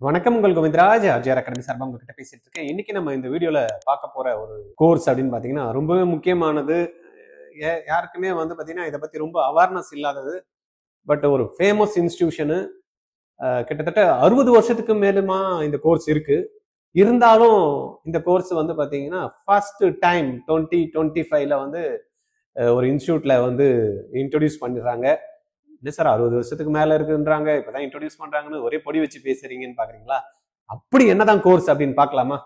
வணக்கம், உங்கள் Govindaraj RGR academy சார்பாக உங்ககிட்ட பேசிட்டு இருக்கேன். இன்னைக்கு நம்ம இந்த வீடியோல பார்க்க போற ஒரு கோர்ஸ் அப்படின்னு பாத்தீங்கன்னா ரொம்பவே முக்கியமானது. யாருக்குமே வந்து பாத்தீங்கன்னா இதை பத்தி ரொம்ப அவேர்னஸ் இல்லாதது. பட் ஒரு ஃபேமஸ் இன்ஸ்டிடியூஷனு, கிட்டத்தட்ட 60 வருஷத்துக்கு மேலுமா இந்த கோர்ஸ் இருக்கு. இருந்தாலும் இந்த கோர்ஸ் வந்து பாத்தீங்கன்னா ஃபர்ஸ்ட் டைம் 2025ல வந்து ஒரு இன்ஸ்டியூட்ல வந்து இன்ட்ரோடியூஸ் பண்ணிடுறாங்க. இல்லை சார் 60 வருஷத்துக்கு மேல இருக்குன்றாங்க, இப்பதான் இன்ட்ரோடியூஸ் பண்றாங்கன்னு ஒரே பொடி வச்சு பேசுறீங்கன்னு பாக்குறீங்களா? அப்படி என்னதான் கோர்ஸ் அப்படின்னு பார்க்கலாமா?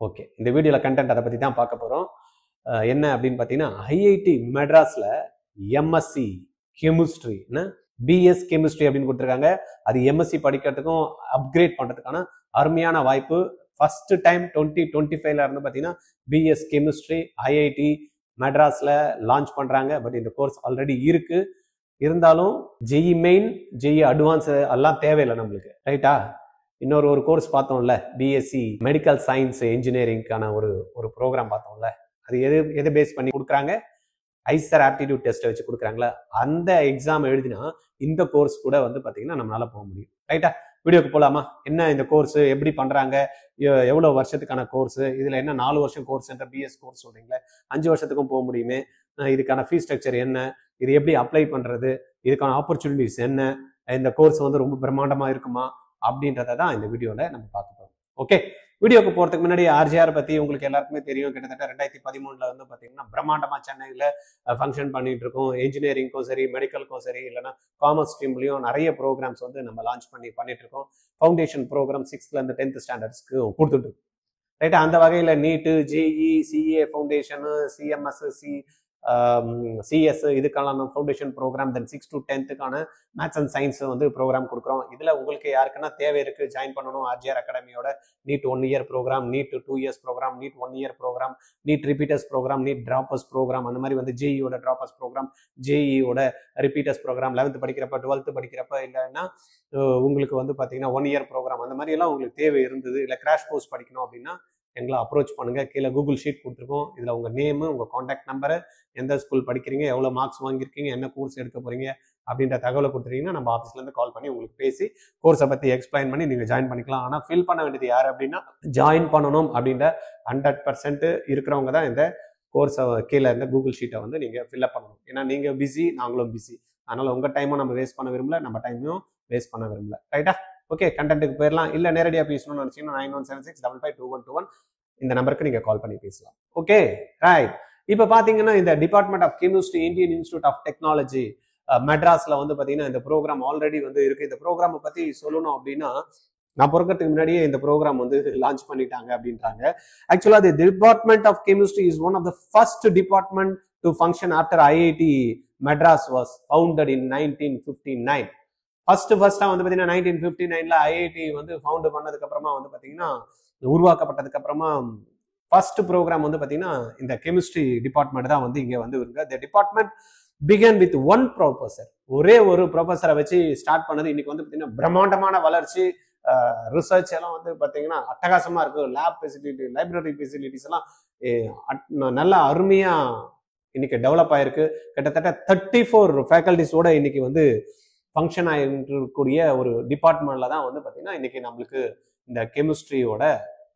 ஓகே, இந்த வீடியோல கண்டென்ட் அதை பத்தி தான் பார்க்க போறோம். என்ன அப்படின்னு பாத்தீங்கன்னா ஐஐடி மெட்ராஸ்ல எம்எஸ்சி கெமிஸ்ட்ரி, பிஎஸ் கெமிஸ்ட்ரி அப்படின்னு கொடுத்துருக்காங்க. அது எம்எஸ்சி படிக்கிறதுக்கும் அப்கிரேட் பண்றதுக்கான அருமையான வாய்ப்பு. ஃபர்ஸ்ட் டைம் 2025ல இருந்து பாத்தீங்கன்னா பிஎஸ் கெமிஸ்ட்ரி ஐஐடி மெட்ராஸ்ல லான்ச் பண்றாங்க. பட் இந்த கோர்ஸ் ஆல்ரெடி இருக்கு. இருந்தாலும் ஜெஇ மெயின், ஜெஇ அட்வான்ஸ் எல்லாம் தேவையில்லை நம்மளுக்கு, ரைட்டா? இன்னொரு கோர்ஸ் பார்த்தோம்ல, பிஎஸ்சி மெடிக்கல் சயின்ஸ் இன்ஜினியரிங்கான ஒரு ப்ரோக்ராம் பார்த்தோம்ல. அது எதை பேஸ் பண்ணி கொடுக்குறாங்க? ஐசர் ஆப்டிடியூட் டெஸ்ட்டை வச்சு கொடுக்குறாங்களா, அந்த எக்ஸாம் எழுதினா இந்த கோர்ஸ் கூட வந்து பார்த்தீங்கன்னா நம்மளால போக முடியும், ரைட்டா? வீடியோக்கு போகலாமா? என்ன இந்த கோர்ஸ், எப்படி பண்றாங்க, எவ்வளோ வருஷத்துக்கான கோர்ஸ், இதுல என்ன 4 வருஷம் கோர்ஸ் என்ற பிஎஸ் கோர்ஸ் சொல்றீங்களே, 5 வருஷத்துக்கும் போக முடியுமே, இதுக்கான ஃபீஸ் ஸ்ட்ரக்சர் என்ன, இது எப்படி அப்ளை பண்றது, இதுக்கான ஆப்பர்ச்சுனிட்டிஸ் என்ன, இந்த கோர்ஸ் வந்து ரொம்ப பிரம்மாண்டமா இருக்குமா அப்படின்றத தான் இந்த வீடியோல நம்ம பார்க்க போறோம். ஓகே, வீடியோக்கு போறதுக்கு முன்னாடி ஆர்ஜிஆர் பத்தி உங்களுக்கு எல்லாருக்குமே தெரியும். கிட்டத்தட்ட 2013ல வந்து பாத்தீங்கன்னா பிரம்மாண்டமா சென்னையில ஃபங்க்ஷன் பண்ணிட்டு இருக்கோம். இன்ஜினியரிங்கும் சரி, மெடிக்கலுக்கும் சரி, இல்லைன்னா காமர்ஸ் ஸ்ட்ரீம்லயும் நிறைய ப்ரோக்ராம்ஸ் வந்து நம்ம லான்ச் பண்ணிட்டு இருக்கோம். Foundation program 6th and 10th ஸ்டாண்டர்ட்ஸ்க்கு கொடுத்துட்டு இருக்கோம், ரைட்டா? அந்த வகையில NEET, JEE, CA foundation, CMS, CS இதுக்கான foundation program, then 6 to 10th maths and science வந்து ப்ரோக்ராம் கொடுக்குறோம். இதுல உங்களுக்கு யாருக்குன்னா தேவை இருக்கு, ஜாயின் பண்ணணும் ஆர்ஜிஆர் அகாடமியோட NEET 1 year program, NEET 2 years program, NEET 1 year program, NEET repeaters program, NEET droppers program, அந்த மாதிரி வந்து ஜேஇயோட டிராப்பர்ஸ் ப்ரோக்ராம், ஜேஇயோட ரிப்பீட்டர்ஸ் ப்ரோக்ராம், 11th படிக்கிறப்ப 12th படிக்கிறப்ப, இல்லைன்னா உங்களுக்கு வந்து பாத்தீங்கன்னா 1 year ப்ரோக்ராம், அந்த மாதிரி எல்லாம் உங்களுக்கு தேவை இருந்தது, இல்லை கிராஷ் கோர்ஸ் படிக்கணும் அப்படின்னா எங்களை அப்ரோச் பண்ணுங்க. கீழே கூகுள் ஷீட் கொடுத்துருக்கோம். இதுல உங்க நேம், உங்க கான்டாக்ட் நம்பரு, எந்த ஸ்கூல் படிக்கிறீங்க, எவ்வளவு மார்க்ஸ் வாங்கியிருக்கீங்க, என்ன கோர்ஸ் எடுக்க போறீங்க அப்படின்ற தகவலை கொடுத்துட்டீங்கன்னா நம்ம ஆஃபீஸ்ல இருந்து கால் பண்ணி உங்களுக்கு பேசி கோர்ஸை பத்தி எக்ஸ்பிளைன் பண்ணி நீங்க ஜாயின் பண்ணிக்கலாம். ஆனா ஃபில் பண்ண வேண்டியது யாரு அப்படின்னா, ஜாயின் பண்ணணும் அப்படின்ற 100% இருக்கிறவங்க தான் இந்த கோர்ஸை கீழே இருந்த கூகுள் ஷீட்டை வந்து நீங்க ஃபில்அப் பண்ணணும். ஏன்னா நீங்க பிஸி, நாங்களும் பிஸி. அதனால உங்க டைமும் நம்ம வேஸ்ட் பண்ண விரும்பல, நம்ம டைமையும் வேஸ்ட் பண்ண விரும்பல, ரைட்டா? ஓகே, கண்டென்ட்டுக்கு போயிடலாம். இல்ல நேரடியா பேசணும்னு நினைச்சீங்கன்னா 9176552121 இந்த நம்பருக்கு நீங்க கால் பண்ணி பேசலாம். Okay, right. இப்ப பாத்தீங்கன்னா இந்த department of chemistry, Indian institute of technology மெட்ராஸ்ல வந்து பாத்தீங்கன்னா இந்த ப்ரோக்ராம் ஆல்ரெடி வந்து இருக்கு. இந்த ப்ரோக்ராம் பத்தி சொல்லணும் அப்படின்னா, நான் பிறக்கிறதுக்கு முன்னாடியே இந்த ப்ரோக்ராம் வந்து லான்ச் பண்ணிட்டாங்க அப்படின்றாங்க. ஆக்சுவலா the department of chemistry is one of the first department to function after IIT Madras was founded in 1959. ஃபர்ஸ்டா வந்து பாத்தீங்கன்னா 1959ல ஐஐடி வந்து ஃபவுண்ட் பண்ணதுக்கு அப்புறமா வந்து பாத்தீங்கன்னா, உருவாக்கப்பட்டதுக்கு அப்புறமா ஃபர்ஸ்ட் ப்ரோக்ராம் வந்து பாத்தீங்கன்னா இந்த கெமிஸ்ட்ரி டிபார்ட்மெண்ட் தான் வந்து இங்க வந்து இருக்கு. இந்த department begin with one professor, ஒரே ஒரு ப்ரொஃபஸரை வச்சு ஸ்டார்ட் பண்ணது. இன்னைக்கு வந்து பாத்தீங்கன்னா பிரம்மாண்டமான வளர்ச்சி, ரிசர்ச் எல்லாம் வந்து பாத்தீங்கன்னா அட்டகாசமா இருக்கு. லேப் ஃபெசிலிட்டி, லைப்ரரி ஃபெசிலிட்டிஸ் எல்லாம் நல்லா அருமையா இன்னைக்கு டெவலப் ஆயிருக்கு. கிட்டத்தட்ட 34 ஃபேக்கல்டிஸோட இன்னைக்கு வந்து ஃபங்க்ஷன் ஆகிருக்கக்கூடிய ஒரு டிபார்ட்மெண்ட்ல தான் வந்து பாத்தீங்கன்னா இன்னைக்கு நம்மளுக்கு இந்த கெமிஸ்ட்ரியோட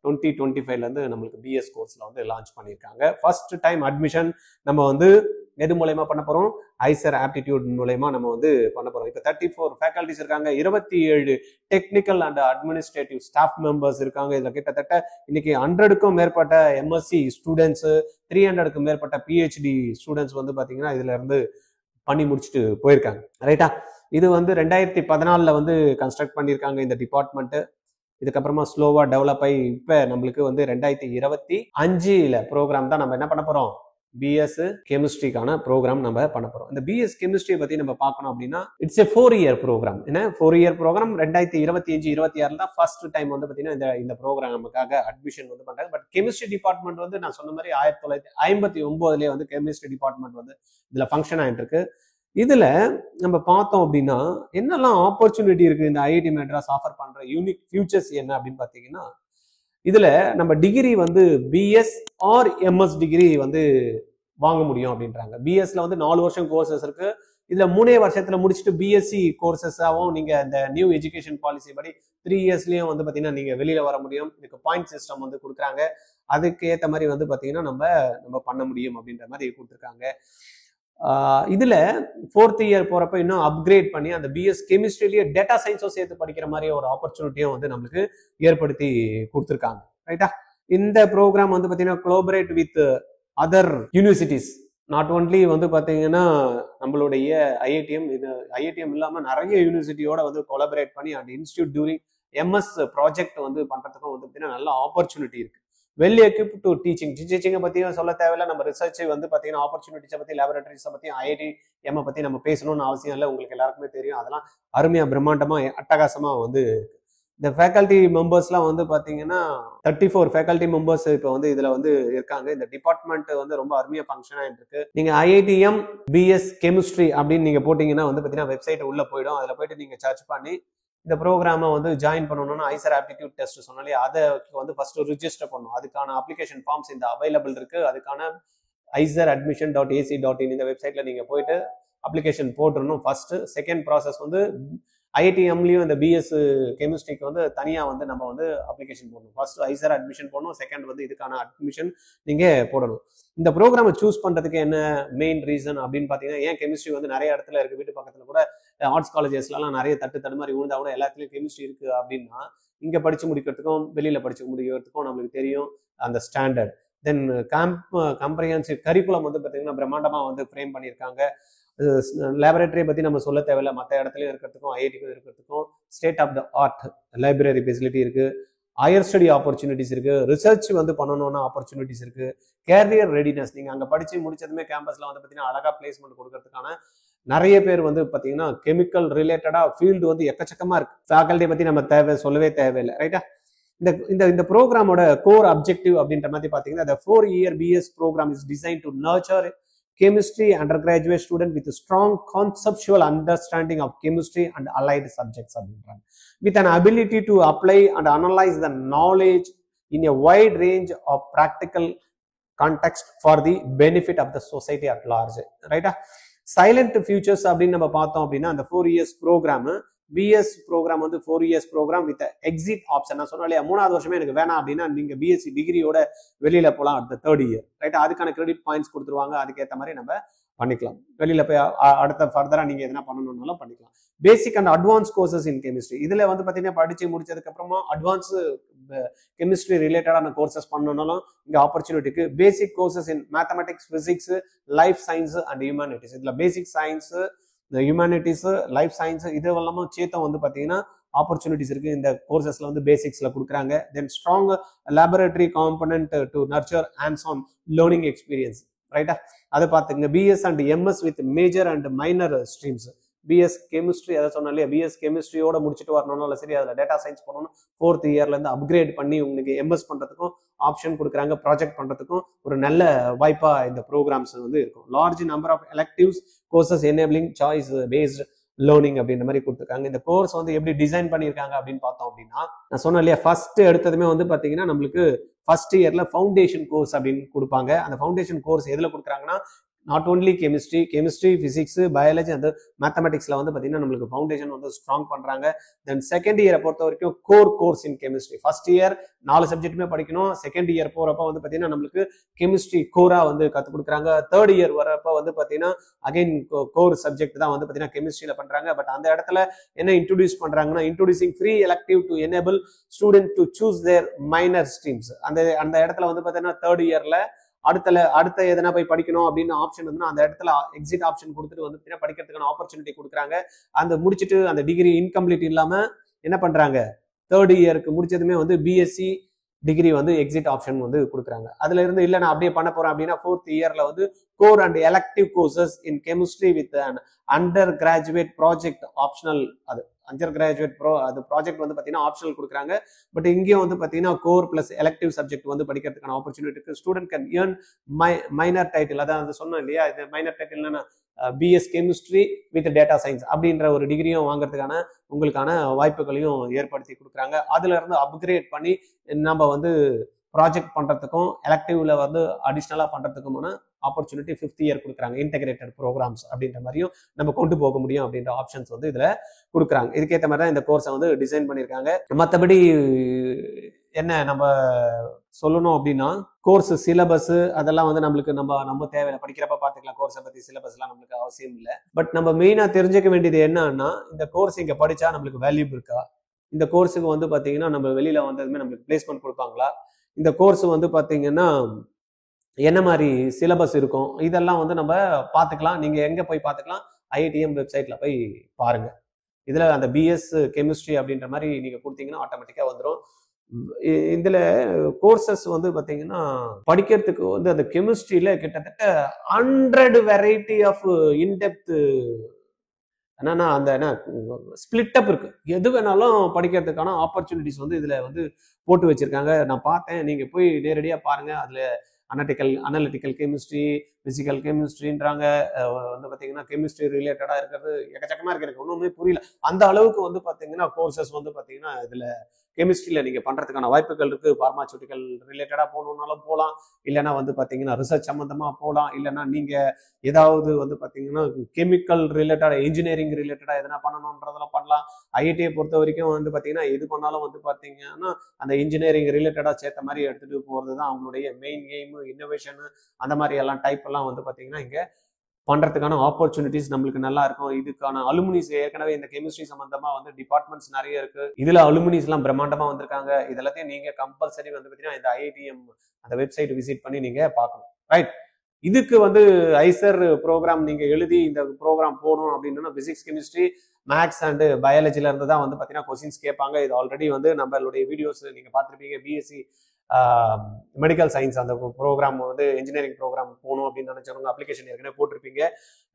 2025ல இருந்து நம்மளுக்கு பிஎஸ் கோர்ஸ்ல வந்து லான்ச் பண்ணியிருக்காங்க. ஃபர்ஸ்ட் டைம் அட்மிஷன் நம்ம வந்து எது மூலயமா பண்ண போறோம்? ஐசர் ஆப்டிடியூட் மூலயமா நம்ம வந்து பண்ண போறோம். இப்போ 34 ஃபேக்கல்டிஸ் இருக்காங்க, 27 technical and administrative staff members இருக்காங்க. இதுல கிட்டத்தட்ட இன்னைக்கு 100க்கும் மேற்பட்ட எம்எஸ்சி ஸ்டூடெண்ட்ஸ், 300க்கும் மேற்பட்ட பிஹெச்டி ஸ்டூடெண்ட்ஸ் வந்து பாத்தீங்கன்னா இதுல இருந்து பண்ணி முடிச்சுட்டு போயிருக்காங்க, ரைட்டா? இது வந்து 2014ல வந்து கன்ஸ்ட்ரக்ட் பண்ணியிருக்காங்க இந்த டிபார்ட்மெண்ட். இதுக்கப்புறமா ஸ்லோவா டெவலப் ஆகி இப்ப நம்மளுக்கு வந்து 2025ல ப்ரோக்ராம் தான் நம்ம என்ன பண்ண போறோம்? பிஎஸ் கெமிஸ்ட்ரிக்கான ப்ரோக்ராம் நம்ம பண்ண போறோம். இந்த பிஎஸ் கெமிஸ்ட்ரி பத்தி நம்ம பார்க்கணும் அப்படின்னா, இட்ஸ் 4 year ப்ரோக்ராம். என்ன 4 year ப்ரோக்ராம் 2025-26 தான் ஃபர்ஸ்ட் டைம் வந்து பாத்தீங்கன்னா இந்த ப்ரோக்ராமுக்காக அட்மிஷன் வந்து பண்றாங்க. பட் கெமிஸ்ட்ரி டிபார்ட்மெண்ட் வந்து நான் சொன்ன மாதிரி 1959லேயே வந்து கெமிஸ்ட்ரி டிபார்ட்மெண்ட் வந்து இதுல ஃபங்க்ஷன் ஆயிட்டு இருக்கு. இதுல நம்ம பார்த்தோம் அப்படின்னா என்னெல்லாம் ஆப்பர்ச்சுனிட்டி இருக்கு இந்த ஐஐடி மெட்ராஸ் ஆஃபர் பண்ற யூனிக் ஃபியூச்சர்ஸ் என்ன அப்படின்னு பாத்தீங்கன்னா, இதுல நம்ம டிகிரி வந்து பிஎஸ் ஆர் எம்எஸ் டிகிரி வந்து வாங்க முடியும் அப்படின்றாங்க. பிஎஸ்ல வந்து 4 வருஷம் கோர்சஸ் இருக்கு. இதுல 3 வருஷத்துல முடிச்சுட்டு பிஎஸ்சி கோர்சஸாவும் நீங்க இந்த நியூ எஜுகேஷன் பாலிசி படி 3 இயர்ஸ்லயும் வந்து பாத்தீங்கன்னா நீங்க வெளியில வர முடியும். இதுக்கு பாயிண்ட் சிஸ்டம் வந்து கொடுக்குறாங்க. அதுக்கு ஏத்த மாதிரி வந்து பாத்தீங்கன்னா நம்ம பண்ண முடியும் அப்படின்ற மாதிரி கொடுத்துருக்காங்க. இதுல 4th இயர் போறப்ப இன்னும் அப்கிரேட் பண்ணி அந்த பிஎஸ் கெமிஸ்ட்ரியிலேயே டேட்டா சயின்ஸும் சேர்த்து படிக்கிற மாதிரி ஒரு ஆப்பர்ச்சுனிட்டியும் வந்து நம்மளுக்கு ஏற்படுத்தி கொடுத்துருக்காங்க. ரைட்டா? இந்த ப்ரோக்ராம் வந்து பாத்தீங்கன்னா collaborate with other universities. Not only வந்து பாத்தீங்கன்னா நம்மளுடைய ஐஐடிஎம், இது ஐஐடிஎம் இல்லாம நிறைய யூனிவர்சிட்டியோட வந்து கொலாபரேட் பண்ணி அந்த இன்ஸ்டியூட் டியூரிங் எம்எஸ் ப்ராஜெக்ட் வந்து பண்றதுக்கும் வந்து பாத்தீங்கன்னா நல்ல ஆப்பர்ச்சுனிட்டி இருக்கு. வெல் எக்யூப் டு டீச்சிங்கை பத்தியும் சொல்ல தேவையில்ல. நம்ம ரிசர்ச் வந்து பாத்தீங்கன்னா ஆப்பர்ச்சுனிட்டிஸை பத்தி, லேபரேட்டரிஸை பத்தி, ஐஐடிஎம் பத்தி நம்ம பேசணும்னு அவசியம் இல்லை. உங்களுக்கு எல்லாருக்குமே தெரியும். அதெல்லாம் அருமையா பிரம்மாண்டமா அட்டகாசமா வந்து இந்த ஃபேக்கல்டி மெம்பர்ஸ்லாம் வந்து பாத்தீங்கன்னா 34 ஃபேக்கல்டி மெம்பர்ஸ் இப்போ வந்து இதுல வந்து இருக்காங்க. இந்த டிபார்ட்மெண்ட் வந்து ரொம்ப அருமையா ஃபங்க்ஷன் ஆயிட்டு இருக்கு. நீங்க ஐஐடிஎம் பிஎஸ் கெமிஸ்ட்ரி அப்படின்னு நீங்க போட்டீங்கன்னா வந்து பாத்தீங்கன்னா வெப்சைட் உள்ள போயிடும். அதுல போயிட்டு நீங்க சர்ச் பண்ணி இந்த ப்ரோக்ராமை வந்து ஜாயின் பண்ணணும்னா ஐசர் ஆப்டிடியூட் டெஸ்ட் சொன்னாலே அதை வந்து ஃபர்ஸ்ட் ரிஜிஸ்டர் பண்ணணும். அதுக்கான அப்ளிகேஷன் ஃபார்ம்ஸ் இந்த அவைலபிள் இருக்கு. அதுக்கான iseradmission.ac.in இந்த வெப்சைட்ல நீங்க போயிட்டு அப்ளிகேஷன் போட்டுடணும் ஃபர்ஸ்ட். செகண்ட் ப்ராசஸ் வந்து ஐஐடிஎம்லயும் இந்த பிஎஸ் கெமிஸ்ட்ரிக்கு வந்து தனியா வந்து நம்ம வந்து அப்ளிகேஷன் போடணும். ஃபர்ஸ்ட் ஐசர் அட்மிஷன் போடணும். செகண்ட் வந்து இதுக்கான அட்மிஷன் நீங்க போடணும். இந்த ப்ரோக்ராமை சூஸ் பண்றதுக்கு என்ன மெயின் ரீசன் அப்படின்னு பாத்தீங்கன்னா, ஏன் கெமிஸ்ட்ரி வந்து நிறைய இடத்துல இருக்கு. வீட்டு பக்கத்துல கூட ஆர்ட்ஸ் காலேஜஸ்லாம் நிறைய தட்டு மாதிரி விழுந்தா கூட எல்லாத்துலயும் கெமிஸ்ட்ரி இருக்கு அப்படின்னா, இங்க படிச்சு முடிக்கிறதுக்கும் வெளியில படிச்சு முடிக்கிறதுக்கும் நம்மளுக்கு தெரியும் அந்த ஸ்டாண்டர்ட். தென் கம்ப்ரிஹென்சிவ் கரிக்குலம் வந்து பாத்தீங்கன்னா பிரம்மாண்டமா வந்து ஃப்ரேம் பண்ணியிருக்காங்க. லேபரேட்டரியை பத்தி நம்ம சொல்ல தேவையில்லை. மற்ற இடத்துலயும் இருக்கிறதுக்கும் ஐஐடிக்கும் இருக்கிறதுக்கும் state of the art library facility இருக்கு. ஹையர் ஸ்டடி ஆப்பர்ச்சுனிட்டிஸ் இருக்கு. ரிசர்ச் வந்து பண்ணணும்னா ஆப்பர்ச்சுனிட்டிஸ் இருக்கு. கேரியர் ரெடினஸ், நீங்க அங்க படிச்சு முடிச்சதுமே கேம்பஸ்ல வந்து பாத்தீங்கன்னா அழகா பிளேஸ்மெண்ட் கொடுக்கறதுக்கான நிறைய பேர் வந்து பாத்தீங்கன்னா கெமிக்கல் ரிலேட்டடா ஃபீல்டு வந்து எக்கச்சக்கமா இருக்கு. ஃபேக்கல்ட்டியை பத்தி நம்ம சொல்லவே தேவையில்லை. ரைட்டா? இந்த ப்ரோக்ராமோட கோர் அப்ஜெக்டிவ் அப்படின்ற மாதிரி பாத்தீங்கன்னா, the 4-year BS program is designed to nurture chemistry undergraduate student with a strong conceptual understanding of chemistry and allied subjects with an ability to apply and analyze the knowledge in a wide range of practical context for the benefit of the society at large. Right? Silent futures அப்படின்னு நம்ம பார்த்தோம் அப்படின்னா, அந்த 4 years program PS program வந்து 4 years program with exit option. நான் சொன்னேன் இல்லையா, 3வது வருஷமே எனக்கு வேணாம் அப்படின்னா நீங்க பிஎஸ்சி டிகிரியோட வெளியில போகலாம் அடுத்த 3rd year. ரைட்? அதுக்கான கிரெடிட் பாயிண்ட்ஸ் கொடுத்துருவாங்க. அதுக்கேற்ற மாதிரி நம்ம பண்ணிக்கலாம். வெளியில போய் அடுத்த ஃபர்தரா நீங்க எதனா பண்ணணும்னாலும் பண்ணிக்கலாம். Basic and advance courses in chemistry, இதுல வந்து பாத்தீங்கன்னா படிச்சு முடிச்சதுக்கு அப்புறமா அட்வான்ஸ் கெமிஸ்ட்ரி ரிலேட்டடான கோர்சஸ் பண்ணணும்னாலும் இங்க ஆப்பர்ச்சுனிட்டி இருக்கு. Basic courses in mathematics, physics, life science and humanities. இதுல basic science, humanities, life science இது எல்லாமே சேர்த்து வந்து பாத்தீங்கன்னா ஆப்பர்ச்சுனிட்டிஸ் இருக்கு. இந்த கோர்சஸ்ல வந்து பேசிக்ஸ்ல கொடுக்குறாங்க. Then strong laboratory component to nurture hands on learning experience. ரைட்டா? அதை பார்த்துங்க. BS and MS with major and minor streams. BS chemistry அதை சொன்னா இல்லையா, பிஎஸ் கெமிஸ்ட்ரியோட முடிச்சுட்டு வரணும் இல்லை சரி, அதில் டேட்டா சயின்ஸ் பண்ணணும். 4th இயர்ல இருந்து அப்கிரேட் பண்ணி உங்களுக்கு எம்எஸ் பண்றதுக்கும் ஆப்ஷன் கொடுக்குறாங்க. ப்ராஜெக்ட் பண்றதுக்கும் ஒரு நல்ல வாய்ப்பா இந்த ப்ரோக்ராம்ஸ் வந்து இருக்கும். Large number of electives courses enabling choice based learning அப்படின்ற மாதிரி கொடுத்துருக்காங்க. இந்த கோர்ஸ் வந்து எப்படி டிசைன் பண்ணியிருக்காங்க அப்படின்னு பார்த்தோம் அப்படின்னா, நான் சொன்னேன் இல்லையா, ஃபர்ஸ்ட் எடுத்ததுமே வந்து பாத்தீங்கன்னா நம்மளுக்கு ஃபர்ஸ்ட் இயர்ல ஃபவுண்டேஷன் கோர்ஸ் அப்படின்னு கொடுப்பாங்க. அந்த ஃபவுண்டேஷன் கோர்ஸ் எதுல கொடுக்குறாங்கன்னா, not only chemistry, physics, biology அந்த மேத்தமெட்டிக்ஸ்ல வந்து பாத்தீங்கன்னா நம்மளுக்கு ஃபவுண்டேஷன் வந்து ஸ்ட்ராங் பண்றாங்க. தென் செகண்ட் இயரை பொறுத்த வரைக்கும் கோர் கோர்ஸ் இன் கெமிஸ்ட்ரி. ஃபர்ஸ்ட் இயர் 4 சப்ஜெக்ட்டுமே படிக்கணும். செகண்ட் இயர் போறப்ப வந்து பாத்தீங்கன்னா நம்மளுக்கு கெமிஸ்ட்ரி கோரா வந்து கத்து கொடுக்குறாங்க. 3rd இயர் வரப்ப வந்து பாத்தீங்கன்னா அகைன் கோர் சப்ஜெக்ட் தான் வந்து பாத்தீங்கன்னா கெமிஸ்ட்ரியில பண்றாங்க. பட் அந்த இடத்துல என்ன இன்ட்ரோடியூஸ் பண்றாங்கன்னா, introducing free elective to enable student to choose their minor streams. அந்த இடத்துல வந்து பாத்தீங்கன்னா 3rd இயர்ல அடுத்த எதனா போய் படிக்கணும் அப்படின்னு ஆப்ஷன் வந்து அந்த இடத்துல எக்ஸிட் ஆப்ஷன் கொடுத்துட்டு வந்து படிக்கிறதுக்கான ஆப்பர்ச்சுனிட்டி கொடுக்குறாங்க. அந்த முடிச்சுட்டு அந்த டிகிரி இன்கம்ப்ளீட் இல்லாம என்ன பண்றாங்க, 3rd இயருக்கு முடிச்சதுமே வந்து பிஎஸ்சி டிகிரி வந்து எக்ஸிட் ஆப்ஷன் வந்து கொடுக்குறாங்க. அதுல இருந்து இல்ல நான் அப்படியே பண்ண போறேன் அப்படின்னா 4th இயர்ல வந்து core and elective courses in chemistry with under graduate project optional. அது அண்டர் கிராஜுவேட் அது ப்ராஜெக்ட் வந்து பாத்தீங்கன்னா ஆப்ஷனல் கொடுக்குறாங்க. பட் இங்கேயும் வந்து பாத்தீங்கன்னா கோர் பிளஸ் எலக்டிவ் சப்ஜெக்ட் வந்து படிக்கிறதுக்கான ஆப்பர்ச்சுனிட்டி இருக்கு. Student can earn minor title. அதான் சொன்னோம் இல்லையா, இது minor title BS chemistry with data science அப்படின்ற ஒரு டிகிரியும் வாங்குறதுக்கான உங்களுக்கான வாய்ப்புகளையும் ஏற்படுத்தி கொடுக்குறாங்க. அதுல இருந்து அப்கிரேட் பண்ணி நம்ம வந்து ப்ராஜெக்ட் பண்றதுக்கும் எலக்டிவ்ல வந்து அடிஷ்னலா பண்றதுக்குமான ஆப்பர்ச்சுனிட்டி 5th இயர் கொடுக்குறாங்க. இன்டெகிரேட்டட் ப்ரோக்ராம்ஸ் அப்படின்ற மாதிரியும் நம்ம கொண்டு போக முடியும் அப்படின்ற ஆப்ஷன்ஸ் வந்து இதுல கொடுக்குறாங்க. இதுக்கேற்ற மாதிரி தான் இந்த கோர்ஸை வந்து டிசைன் பண்ணியிருக்காங்க. மற்றபடி என்ன நம்ம சொல்லணும் அப்படின்னா, கோர்ஸ் சிலபஸ் அதெல்லாம் வந்து நம்மளுக்கு நம்ம தேவையில்லை, படிக்கிறப்ப பார்த்துக்கலாம். கோர்ஸை பத்தி சிலபஸ் எல்லாம் நம்மளுக்கு அவசியம் இல்லை. பட் நம்ம மெயினா தெரிஞ்சுக்க வேண்டியது என்னன்னா, இந்த கோர்ஸ் இங்க படிச்சா நம்மளுக்கு வேல்யூ இருக்கா, இந்த கோர்ஸுக்கு வந்து பாத்தீங்கன்னா நம்ம வெளியில வந்ததுமே நம்மளுக்கு பிளேஸ்மெண்ட் கொடுப்பாங்களா, இந்த கோர்ஸ் வந்து பாத்தீங்கன்னா என்ன மாதிரி சிலபஸ் இருக்கும், இதெல்லாம் வந்து நம்ம பார்த்துக்கலாம். நீங்க எங்க போய் பார்த்துக்கலாம், IITM வெப்சைட்ல போய் பாருங்க. இதுல அந்த BS கெமிஸ்ட்ரி அப்படின்ற மாதிரி நீங்க கொடுத்தீங்கன்னா ஆட்டோமேட்டிக்கா வந்துடும். இதுல கோர்சஸ் வந்து பாத்தீங்கன்னா படிக்கிறதுக்கு வந்து அந்த கெமிஸ்ட்ரியில கிட்டத்தட்ட 100 வெரைட்டி ஆஃப் இன்டெப்த் என்னன்னா அந்த என்ன ஸ்பிளிட் அப் இருக்கு. எது வேணாலும் படிக்கிறதுக்கான ஆப்பர்ச்சுனிட்டிஸ் வந்து இதுல வந்து போட்டு வச்சிருக்காங்க. நான் பார்த்தேன், நீங்க போய் நேரடியா பாருங்க. அதுல அனலிட்டிக்கல் கெமிஸ்ட்ரி, பிசிக்கல் கெமிஸ்ட்ரின்றாங்க. வந்து பாத்தீங்கன்னா கெமிஸ்ட்ரி ரிலேட்டடா இருக்கிறது எக்கச்சக்கமா இருக்கு. எனக்கு ஒண்ணுமே புரியல. அந்த அளவுக்கு வந்து பாத்தீங்கன்னா கோர்சஸ் வந்து பாத்தீங்கன்னா இதுல கெமிஸ்ட்ரியில நீங்க பண்றதுக்கான வாய்ப்புகள் இருக்கு. பார்மாசூட்டிக்கல் ரிலேட்டடா போகணும்னாலும் போகலாம், இல்லைன்னா வந்து பாத்தீங்கன்னா ரிசர்ச் சம்பந்தமா போகலாம், இல்லைன்னா நீங்க ஏதாவது வந்து பாத்தீங்கன்னா கெமிக்கல் ரிலேட்டடா இன்ஜினியரிங் ரிலேட்டடா எதனா பண்ணணும்ன்றதெல்லாம் பண்ணலாம். IITயை பொறுத்த வரைக்கும் வந்து பாத்தீங்கன்னா எது பண்ணாலும் வந்து பாத்தீங்கன்னா அந்த இன்ஜினியரிங் ரிலேட்டடா சேர்த்த மாதிரி எடுத்துட்டு போறது தான் அவங்களுடைய மெயின் எய்ம். இன்னோவேஷன் அந்த மாதிரி எல்லாம் டைப் எல்லாம் வந்து பாத்தீங்கன்னா இங்க பண்றதுக்கான ஆப்பர்ச்சுனிட்டிஸ் நம்மளுக்கு நல்லா இருக்கும். இதுக்கான அலுமினிஸ் ஏற்கனவே இந்த கெமிஸ்ட்ரி சம்பந்தமா வந்து டிபார்ட்மெண்ட்ஸ் நிறைய இருக்கு. இதுல அலுமினிஸ் எல்லாம் பிரம்மாண்டமா வந்திருக்காங்க. இதெல்லாத்தையும் நீங்க கம்பல்சரி வந்து பாத்தீங்கன்னா இந்த IITM அந்த வெப்சைட் விசிட் பண்ணி நீங்க பார்க்கணும். ரைட். இதுக்கு வந்து ஐசர் ப்ரோக்ராம் நீங்க எழுதி இந்த ப்ரோக்ராம் போகணும் அப்படின்னா பிசிக்ஸ், கெமிஸ்ட்ரி, மேக்ஸ் அண்ட் பயாலஜில இருந்து தான் வந்து பாத்தீங்கன்னா கொஸ்டின்ஸ் கேட்பாங்க. இது ஆல்ரெடி வந்து நம்மளுடைய வீடியோஸ் நீங்க பார்த்துருப்பீங்க. BSc மெடிக்கல் சயின்ஸ் அந்த ப்ரோக்ராம் வந்து இன்ஜினியரிங் ப்ரோக்ராம் போகணும் அப்படின்னு நினைச்சவங்க அப்ளிகேஷன் ஏற்கனவே போட்டிருப்பீங்க.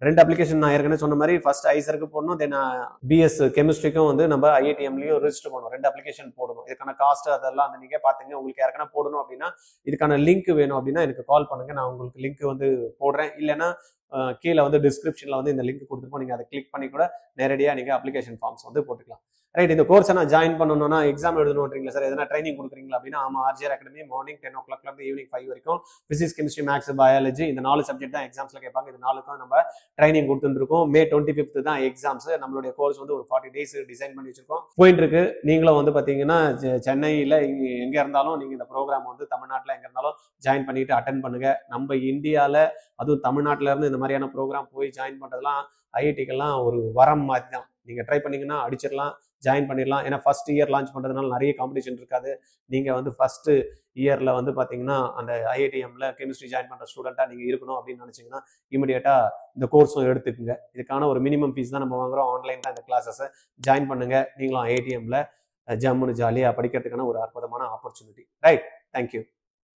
2 அப்ளிகேஷன் நான் ஏற்கனவே சொன்ன மாதிரி ஃபர்ஸ்ட் ஐசருக்கு போடணும், தென் BS கெமிஸ்ட்ரிக்கும் வந்து நம்ம IITMலயும் ரெஜிஸ்டர் பண்ணணும். 2 அப்ளிகேஷன் போடணும். இதுக்கான காஸ்ட் அதெல்லாம் வந்து நீங்க பாத்துங்க. உங்களுக்கு யாருக்கான போடணும் அப்படின்னா இதுக்கான லிங்க் வேணும் அப்படின்னா எனக்கு கால் பண்ணுங்க. நான் உங்களுக்கு லிங்க் வந்து போடுறேன். இல்லைன்னா கீழே வந்து டிஸ்கிரிப்ஷன்ல வந்து இந்த லிங்க் கொடுத்துருப்போம். நீங்க அதை கிளிக் பண்ணி கூட நேரடியா நீங்க அப்ளிகேஷன் ஃபார்ம்ஸ் வந்து போட்டுக்கலாம். ரைட். இந்த கோர்ஸை நான் ஜாயின் பண்ணணும்னா எக்ஸாம் எழுதணுன்றீங்களா சார், எதனா ட்ரைனிங் கொடுக்குறீங்களா அப்படின்னா ஆமா, RJR academy morning 10 o'clock evening 5 வரைக்கும் பிசிக்ஸ், கெமிஸ்ட்ரி, மேக்ஸ், பயாலஜி இந்த 4 சப்ஜெக்ட் தான் எக்ஸாம்ஸ்ல கேட்பாங்க. இது 4க்கும் நம்ம ட்ரைனிங் கொடுத்துருக்கோம். May 25th தான் எக்ஸாம்ஸ். நம்மளுடைய கோர்ஸ் வந்து ஒரு 40 days டிசைன் பண்ணி வச்சிருக்கோம், போயிட்டு இருக்கு. நீங்களும் வந்து பாத்தீங்கன்னா சென்னையில எங்க இருந்தாலும் நீங்க இந்த ப்ரோக்ராம் வந்து தமிழ்நாட்டில் எங்க இருந்தாலும் ஜாயின் பண்ணிட்டு அட்டன் பண்ணுங்க. நம்ம இந்தியால அதுவும் தமிழ்நாட்டில இருந்து இந்த மாதிரியான ப்ரோக்ராம் போய் ஜாயின் பண்றதுலாம் IITக்கெல்லாம் ஒரு வரம் மாதிரி தான். நீங்க ட்ரை பண்ணீங்கன்னா அடிச்சிடலாம், ஜாயின் பண்ணிடலாம். ஏன்னா ஃபர்ஸ்ட் இயர் லான்ச் பண்றதுனால நிறைய காம்படிஷன் இருக்காது. நீங்க வந்து ஃபர்ஸ்ட் இயர்ல வந்து பாத்தீங்கன்னா அந்த IITMல கெமிஸ்ட்ரி ஜாயின் பண்ற ஸ்டூடெண்டா நீங்க இருக்கணும் அப்படின்னு நினைச்சீங்கன்னா இமிடியேட்டா இந்த கோர்ஸும் எடுத்துக்குங்க. இதுக்கான ஒரு மினிமம் ஃபீஸ் தான் நம்ம வாங்குறோம். ஆன்லைன் தான் இந்த கிளாஸஸ். ஜாயின் பண்ணுங்க. நீங்களும் IITMல ஜம்முன்னு ஜாலியா படிக்கிறதுக்கான ஒரு அற்புதமான ஆப்பர்ச்சுனிட்டி. ரைட். தேங்க்யூ.